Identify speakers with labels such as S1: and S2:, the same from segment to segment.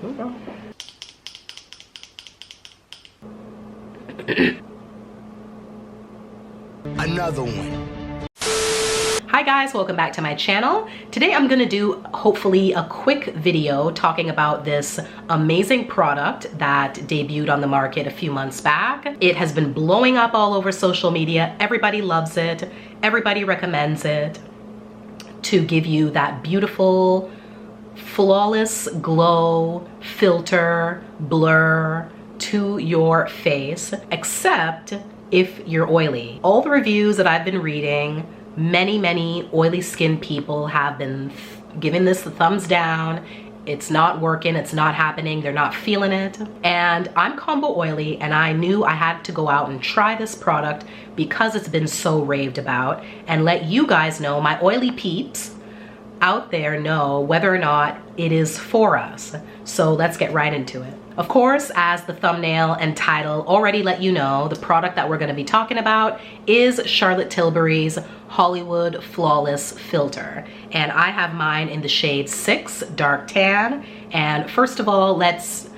S1: Another one.
S2: Hi guys, welcome back to my channel. Today I'm gonna do hopefully a quick video talking about this amazing product that debuted on the market a few months back. It has been blowing up all over social media. Everybody loves it. Everybody recommends it to give you that beautiful, flawless glow, filter, blur to your face, except if you're oily. All the reviews that I've been reading, many oily skin people have been giving this the thumbs down. It's not working, it's not happening, they're not feeling it. And I'm combo oily, and I knew I had to go out and try this product because it's been so raved about, and let you guys know, my oily peeps out there, know whether or not it is for us. So let's get right into it. Of course, as the thumbnail and title already let you know, the product that we're going to be talking about is Charlotte Tilbury's Hollywood Flawless Filter. And I have mine in the shade 6, Dark Tan. And first of all, let's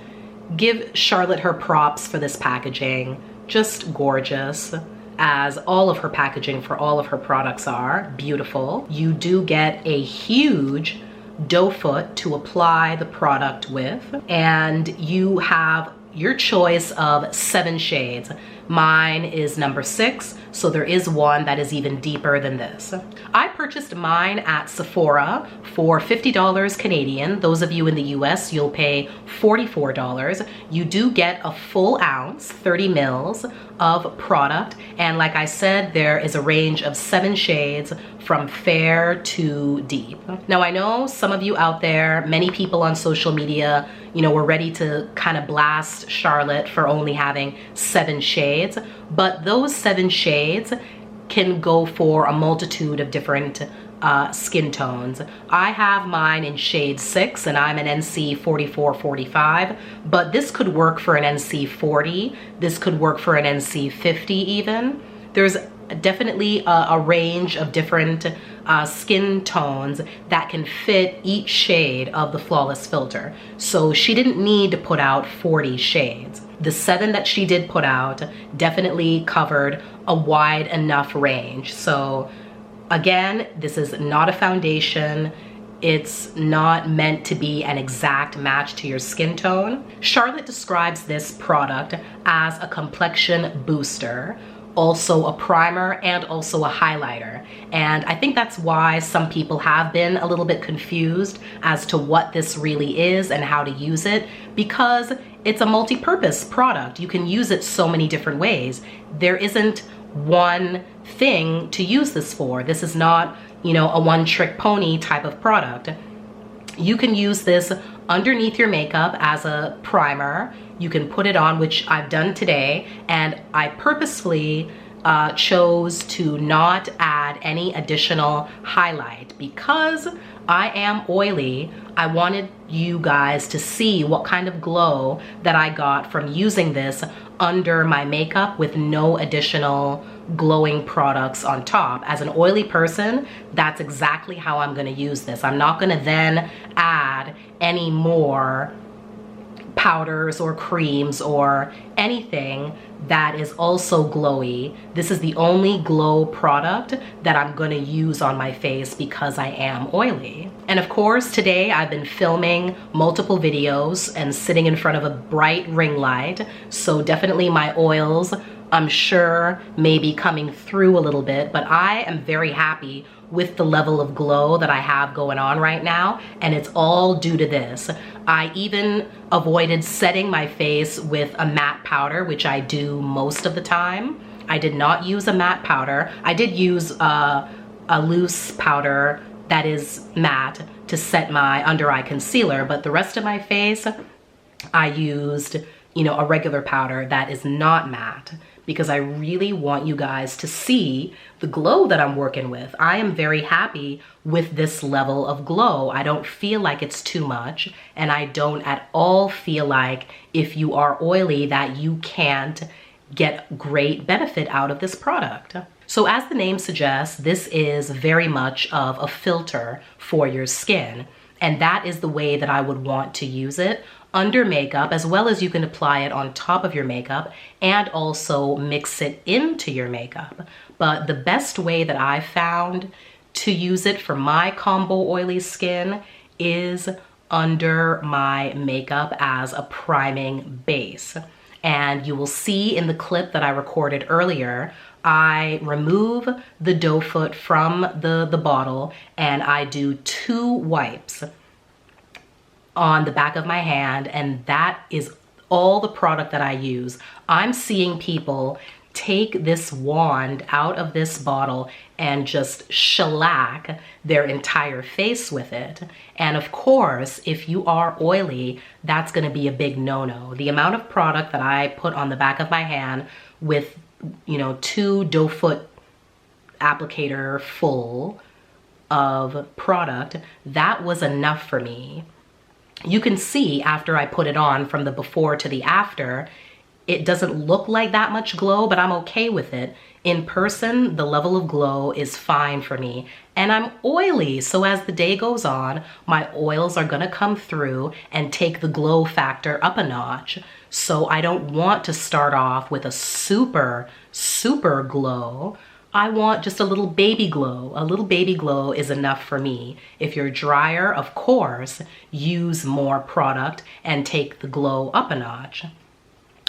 S2: give Charlotte her props for this packaging. Just gorgeous, as all of her packaging for all of her products are. Beautiful. You do get a huge doe foot to apply the product with, and you have your choice of 7 shades. Mine is number 6, so there is one that is even deeper than this. I purchased mine at Sephora for $50 Canadian. Those of you in the US, you'll pay $44. You do get a full ounce, 30 mils of product, and like I said, there is a range of 7 shades from fair to deep. Now I know some of you out there, many people on social media, you know, were ready to kind of blast Charlotte for only having 7 shades, but those 7 shades can go for a multitude of different skin tones. I have mine in shade 6 and I'm an NC 44-45, but this could work for an NC 40. This could work for an NC 50 even. There's definitely a range of different skin tones that can fit each shade of the Flawless Filter. So she didn't need to put out 40 shades. The 7 that she did put out definitely covered a wide enough range. So again, this is not a foundation. It's not meant to be an exact match to your skin tone. Charlotte describes this product as a complexion booster, also a primer, and also a highlighter. And I think that's why some people have been a little bit confused as to what this really is and how to use it, because it's a multi-purpose product. You can use it so many different ways. There isn't one thing to use this for. This is not, you know, a one-trick pony type of product. You can use this underneath your makeup as a primer. You can put it on, which I've done today, and I purposefully chose to not add any additional highlight because I am oily. I wanted you guys to see what kind of glow that I got from using this under my makeup with no additional glowing products on top. As an oily person, that's exactly how I'm gonna use this. I'm not gonna then add any more powders or creams or anything that is also glowy. This is the only glow product that I'm gonna use on my face because I am oily. And of course, today I've been filming multiple videos and sitting in front of a bright ring light, so definitely my oils, I'm sure, may be coming through a little bit, but I am very happy with the level of glow that I have going on right now, and it's all due to this. I even avoided setting my face with a matte powder, which I do most of the time. I did not use a matte powder. I did use a loose powder that is matte to set my under eye concealer, but the rest of my face, I used, you know, a regular powder that is not matte, because I really want you guys to see the glow that I'm working with. I am very happy with this level of glow. I don't feel like it's too much, and I don't at all feel like if you are oily that you can't get great benefit out of this product. So as the name suggests, this is very much of a filter for your skin, and that is the way that I would want to use it under makeup, as well as you can apply it on top of your makeup and also mix it into your makeup. But the best way that I've found to use it for my combo oily skin is under my makeup as a priming base. And you will see in the clip that I recorded earlier, I remove the doe foot from the bottle and I do 2 wipes on the back of my hand, and that is all the product that I use. I'm seeing people take this wand out of this bottle and just shellac their entire face with it. And of course, if you are oily, that's gonna be a big no-no. The amount of product that I put on the back of my hand with, you know, 2 doe foot applicator full of product, that was enough for me. You can see after I put it on, from the before to the after, it doesn't look like that much glow, but I'm okay with it. In person, the level of glow is fine for me. And I'm oily, so as the day goes on, my oils are gonna come through and take the glow factor up a notch. So I don't want to start off with a super, super glow. I want just a little baby glow. A little baby glow is enough for me. If you're drier, of course, use more product and take the glow up a notch.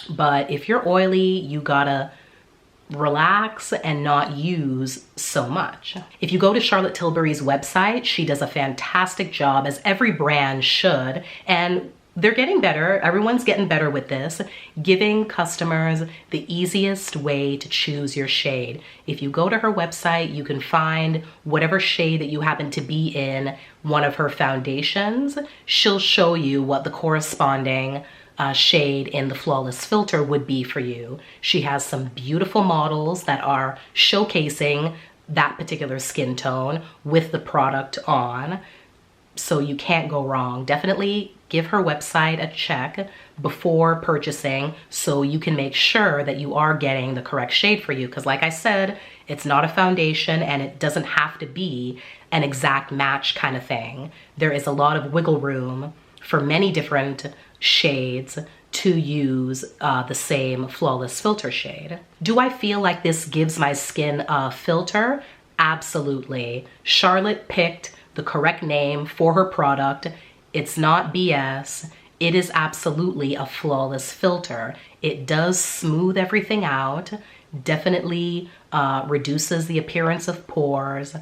S2: But if you're oily, you gotta relax and not use so much. If you go to Charlotte Tilbury's website, she does a fantastic job, as every brand should, and they're getting better. Everyone's getting better with this, giving customers the easiest way to choose your shade. If you go to her website, you can find whatever shade that you happen to be in one of her foundations. She'll show you what the corresponding shade in the Flawless filter would be for you. She has some beautiful models that are showcasing that particular skin tone with the product on, so you can't go wrong. Definitely give her website a check before purchasing so you can make sure that you are getting the correct shade for you, because like I said, it's not a foundation and it doesn't have to be an exact match kind of thing. There is a lot of wiggle room for many different shades to use the same Flawless filter shade. Do I feel like this gives my skin a filter? Absolutely. Charlotte picked the correct name for her product. It's not BS. It is absolutely a flawless filter. It does smooth everything out, definitely reduces the appearance of pores,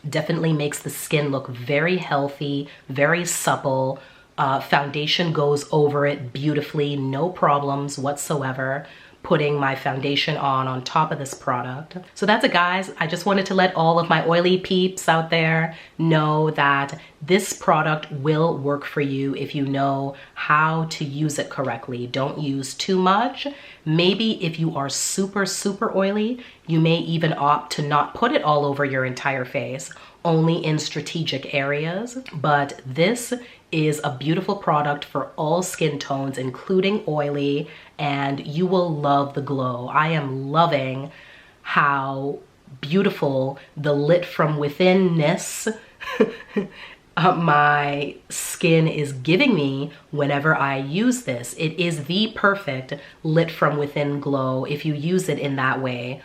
S2: definitely makes the skin look very healthy, very supple. Foundation goes over it beautifully, no problems whatsoever putting my foundation on top of this product. So that's it, guys. I just wanted to let all of my oily peeps out there know that this product will work for you if you know how to use it correctly. Don't use too much. Maybe if you are super, super oily, you may even opt to not put it all over your entire face, only in strategic areas. But this is a beautiful product for all skin tones, including oily, and you will love the glow. I am loving how beautiful the lit from within-ness my skin is giving me whenever I use this. It is the perfect lit from within glow if you use it in that way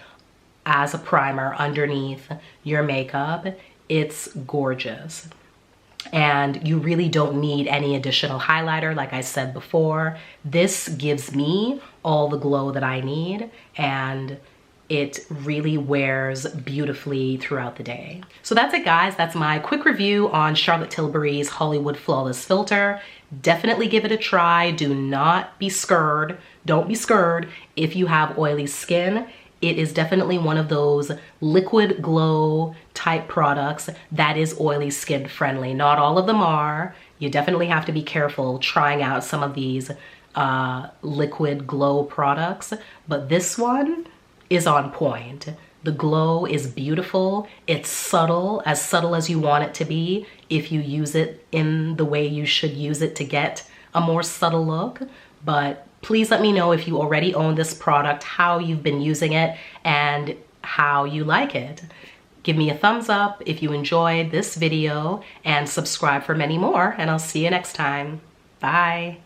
S2: as a primer underneath your makeup. It's gorgeous. And you really don't need any additional highlighter, like I said before. This gives me all the glow that I need, and it really wears beautifully throughout the day. So that's it, guys. That's my quick review on Charlotte Tilbury's Hollywood Flawless Filter. Definitely give it a try. Do not be scared. Don't be scared if you have oily skin. It is definitely one of those liquid glow type products that is oily skin friendly. Not all of them are. You definitely have to be careful trying out some of these liquid glow products, but this one is on point. The glow is beautiful. It's subtle as you want it to be if you use it in the way you should use it to get a more subtle look. But please let me know if you already own this product, how you've been using it, and how you like it. Give me a thumbs up if you enjoyed this video, and subscribe for many more, and I'll see you next time. Bye.